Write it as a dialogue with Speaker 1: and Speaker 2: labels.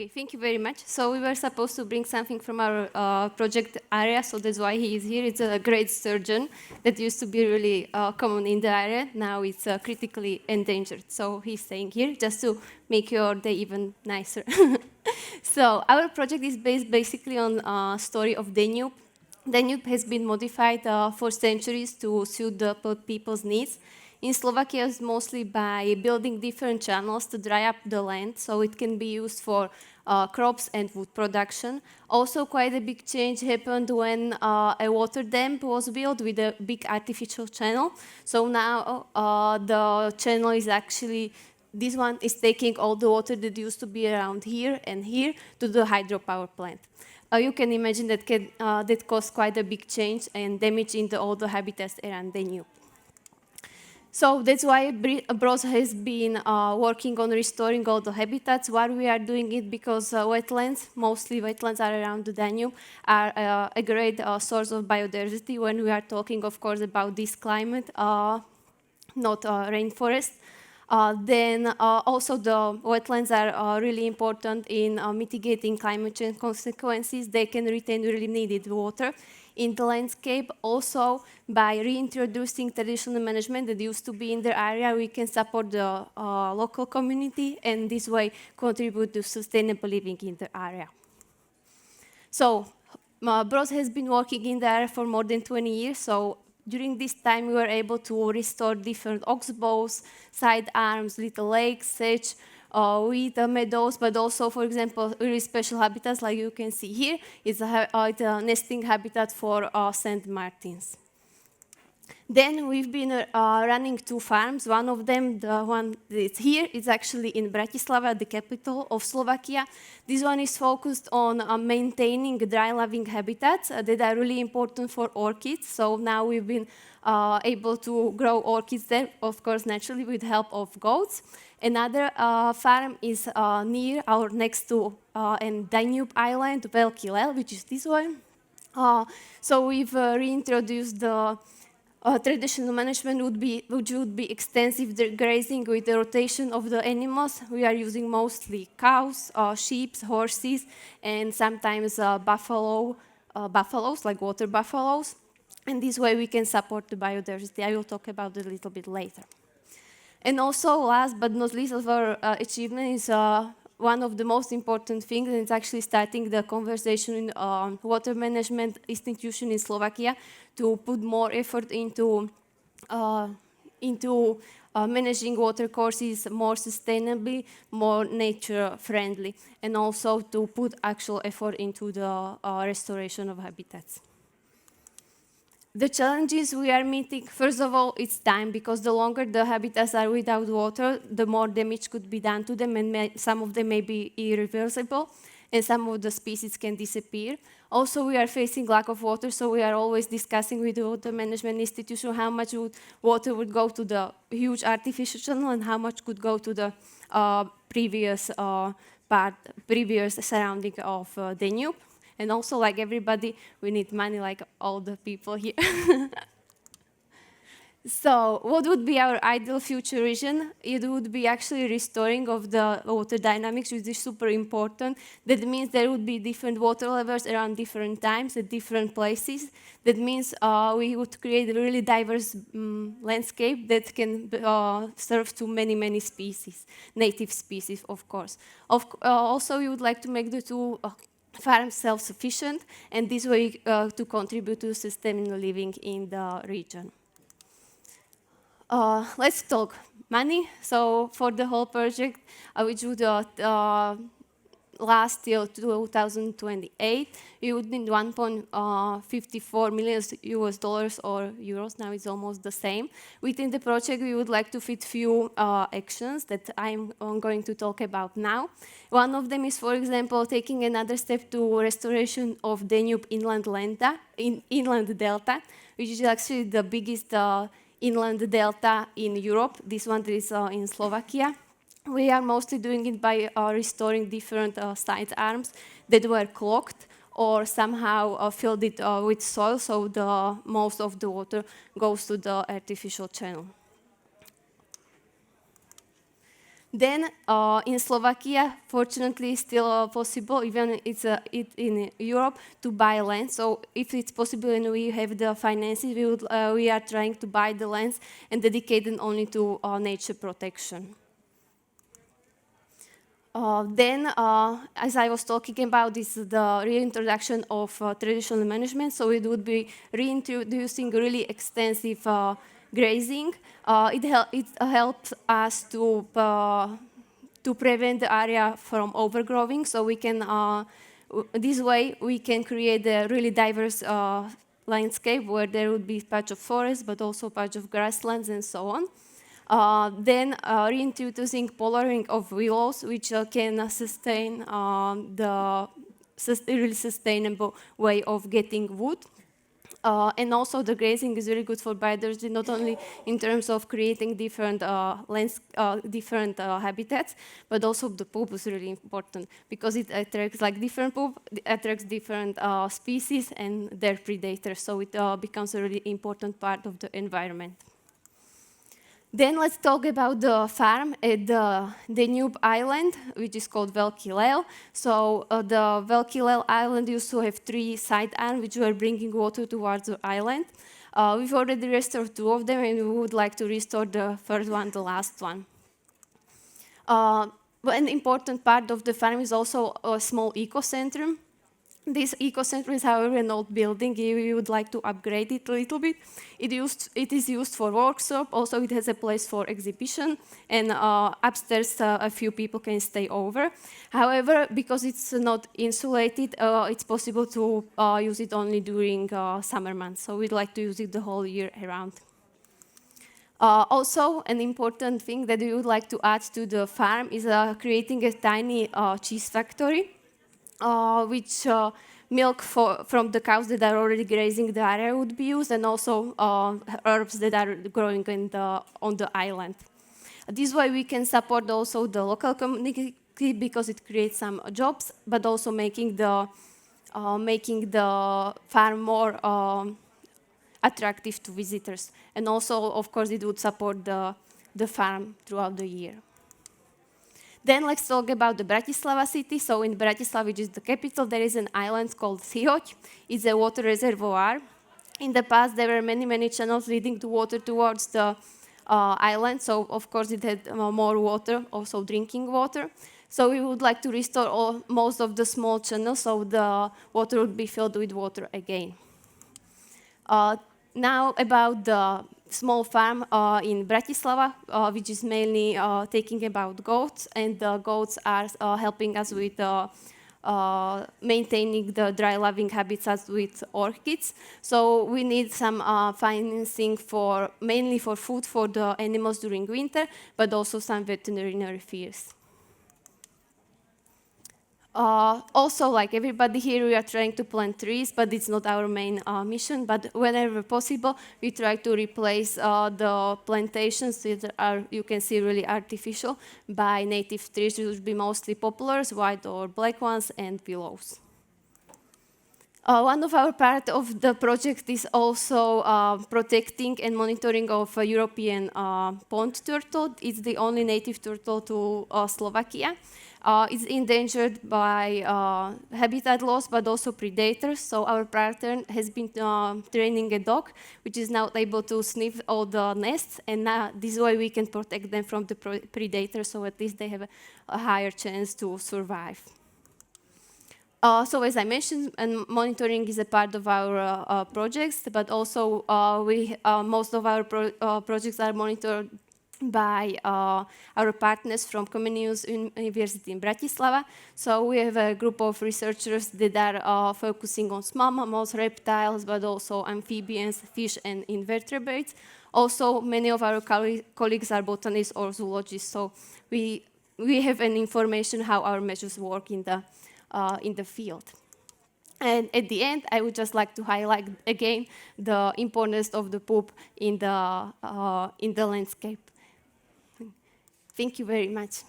Speaker 1: Okay, thank you very much. So we were supposed to bring something from our project area, so that's why he is here. It's a great sturgeon that used to be really common in the area. Now it's critically endangered. So he's staying here just to make your day even nicer. So our project is based basically on a story of Danube. Danube has been modified for centuries to suit the people's needs. In Slovakia, it's mostly by building different channels to dry up the land, so it can be used for crops and wood production. Also, quite a big change happened when a water dam was built with a big artificial channel. So now the channel is actually, this one is taking all the water that used to be around here and here to the hydropower plant. You can imagine that that caused quite a big change and damage in all the habitats around Danube. So that's why BROZ has been working on restoring all the habitats. Why we are doing it? Because wetlands, mostly wetlands are around the Danube, are a great source of biodiversity when we are talking, of course, about this climate, not rainforest. Then also the wetlands are really important in mitigating climate change consequences. They can retain really needed water in the landscape. Also, by reintroducing traditional management that used to be in the area, we can support the local community and this way contribute to sustainable living in the area. So, BROZ has been working in the area for more than 20 years. So during this time, we were able to restore different oxbows, side arms, little lakes, sedge, wheat meadows, but also, for example, really special habitats like you can see here. It's a nesting habitat for sand martins. Then we've been running 2 farms. One of them, the one that's here, is actually in Bratislava, the capital of Slovakia. This one is focused on maintaining dry living habitats that are really important for orchids. So now we've been able to grow orchids there, of course, naturally with help of goats. Another farm is near or next to Danube Island, Velký Lel, which is this one. So we've reintroduced the traditional management which would be extensive grazing with the rotation of the animals. We are using mostly cows, sheep, horses, and sometimes buffaloes, like water buffaloes. And this way we can support the biodiversity. I will talk about it a little bit later. And also, last but not least of our achievement is one of the most important things, and it's actually starting the conversation in water management institution in Slovakia to put more effort into managing water courses more sustainably, more nature-friendly, and also to put actual effort into the restoration of habitats. The challenges we are meeting, first of all, it's time, because the longer the habitats are without water, the more damage could be done to them, and some of them may be irreversible, and some of the species can disappear. Also, we are facing lack of water, so we are always discussing with the water management institution how much water would go to the huge artificial channel and how much could go to the previous surrounding of Danube. And also, like everybody, we need money like all the people here. So what would be our ideal future vision? It would be actually restoring of the water dynamics, which is super important. That means there would be different water levels around different times at different places. That means we would create a really diverse landscape that can serve to many, many species, native species, of course. Also, we would like to make the 2 farms self-sufficient, and this way to contribute to sustainable living in the region. Let's talk money. So for the whole project, which would last till 2028, we would need 1.54 million US dollars or euros. Now it's almost the same. Within the project, we would like to fit few actions that I'm going to talk about now. One of them is, for example, taking another step to restoration of Danube inland delta, which is actually the biggest inland delta in Europe. This one is in Slovakia. We are mostly doing it by restoring different side arms that were clogged or somehow filled it with soil, so most of the water goes to the artificial channel. Then in Slovakia, fortunately, it's still possible, even in Europe, to buy land. So if it's possible and we have the finances, we are trying to buy the lands and dedicate them only to nature protection. Then, as I was talking about, this is the reintroduction of traditional management. So it would be reintroducing really extensive grazing. It helps us to prevent the area from overgrowing. So we can, this way, we can create a really diverse landscape where there would be patch of forest, but also patch of grasslands and so on. Then reintroducing pollarding of willows, which can sustain the really sustainable way of getting wood. And also the grazing is really good for biodiversity, not only in terms of creating different habitats, but also the poop is really important because it attracts different poop, it attracts different species and their predators, so it becomes a really important part of the environment. Then let's talk about the farm at the Danube island, which is called Velký Lel. So the Velký Lel island used to have 3 side arms, which were bringing water towards the island. We've already restored 2 of them, and we would like to restore the third one, the last one. An important part of the farm is also a small eco-center. This eco-center is, however, an old building. We would like to upgrade it a little bit. It is used for workshop. Also, it has a place for exhibition. And upstairs, a few people can stay over. However, because it's not insulated, it's possible to use it only during summer months. So we'd like to use it the whole year around. Also, an important thing that we would like to add to the farm is creating a tiny cheese factory. Which milk from the cows that are already grazing the area would be used, and also herbs that are growing on the island. This way we can support also the local community because it creates some jobs, but also making the farm more attractive to visitors. And also, of course, it would support the farm throughout the year. Then let's talk about the Bratislava city. So in Bratislava, which is the capital, there is an island called Sihoť. It's a water reservoir. In the past, there were many, many channels leading to water towards the island. So of course, it had more water, also drinking water. So we would like to restore most of the small channels, so the water would be filled with water again. Now about the small farm in Bratislava, which is mainly taking about goats, and the goats are helping us with maintaining the dry living habitats with orchids. So we need some financing mainly for food for the animals during winter, but also some veterinary fees. Also, like everybody here, we are trying to plant trees, but it's not our main mission. But whenever possible, we try to replace the plantations that are, you can see, really artificial by native trees, which would be mostly poplars, white or black ones, and willows. One of our part of the project is also protecting and monitoring of European pond turtle. It's the only native turtle to Slovakia. It's endangered by habitat loss, but also predators. So our partner has been training a dog, which is now able to sniff all the nests, and now this way we can protect them from the predators, so at least they have a higher chance to survive. So as I mentioned, and monitoring is a part of our projects, but also most of our projects are monitored by our partners from Comenius University in Bratislava. So we have a group of researchers that are focusing on small mammals, reptiles, but also amphibians, fish, and invertebrates. Also, many of our colleagues are botanists or zoologists, so we have an information how our measures work in the field. And at the end, I would just like to highlight again the importance of the poop in the landscape. Thank you very much.